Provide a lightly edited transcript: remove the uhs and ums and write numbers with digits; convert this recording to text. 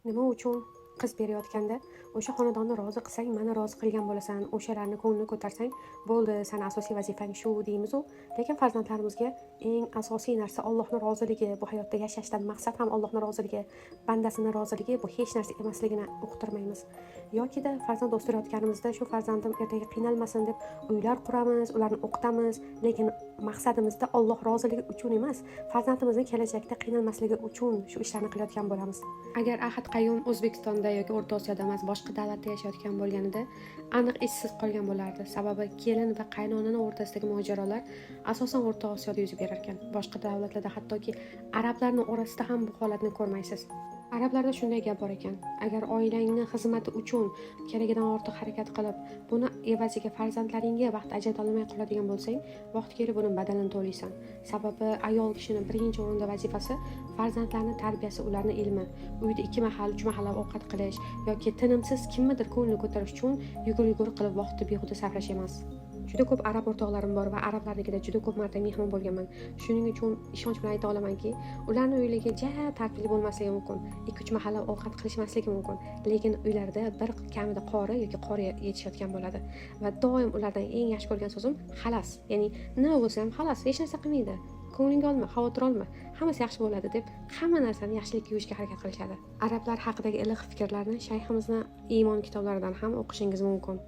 Nima uchun qiz berayotganda o'sha xonadonni rozi qilsang, mani rozi qilgan bo'lasan, o'shalarni ko'nglini ko'tarsang, bo'ldi, sani asosiy vazifang shu deymiz-u, lekin farzandlarimizga eng asosiy narsa Allohning roziligi, bu hayotda yashashdan maqsad ham Allohning roziligi, bandasini roziligi, bu hech narsa emasligini uqtirmaymiz. Yokida farzand o'stirayotganimizda shu farzandim ertaga qiynalmasin deb uylar quramiz, ularni o'qitamiz, lekin maqsadimizda Alloh roziligi uchun emas, farzandimizning kelajakda qiynalmasligi uchun shu ishlarni qilayotgan bo'lamiz. Agar Ahad Qayyum O'zbekistonda yoki O'rta Osiyoda emas, boshqa davlatda yashayotgan bo'lganida aniq ishsiz qolgan bo'lardi. Sababi kelin va qaynonani o'rtasidagi mojarolar asosan O'rta Osiyoda yuz berar ekan. Boshqa davlatlarda, hattoki arablarning orasida ham bu holatni ko'rmaysiz. Arablarda shunday gap bor ekan: agar oilangni xizmati uchun keragidan ortiq harakat qilib, buni evaziga farzandlaringga vaqt ajrata olmay qoladigan bo'lsang, vaqti kelib buni badalini to'laysan. Sababi ayol kishining birinchi o'rinda vazifasi farzandlarning tarbiyasi, ularning ilmi. Uyda 2 mahal, 3 mahal ovqat qilish yoki tinimsiz kimnidir ko'nglini ko'tarish uchun yugur-yugur qilib vaqtni behuda sarflash emas. Juda ko'p arab o'rtoqlarim bor va arablarnikida juda ko'p marta mehmon bo'lganman. Shuning uchun ishonch bilan ayta olamanki, ularning uyligi ja tartibli bo'lmasligi mumkin, 2-3 mahal ovqat qilishmasligi mumkin, lekin uylarida bir kamida qori yoki qori yetishayotgan bo'ladi. Va doim ulardan eng yaxshi ko'rgan so'zim xalas. Ya'ni nima bo'lsa ham xalas, hech narsa qilmaydi. Ko'nglingga olma, xavotir olma, hammasi yaxshi bo'ladi deb hamma narsani yaxshilikka yurishga harakat qilishadi. Arablar haqidagi iliq fikrlarni shayximizning iymon kitoblaridan ham o'qishingiz mumkin.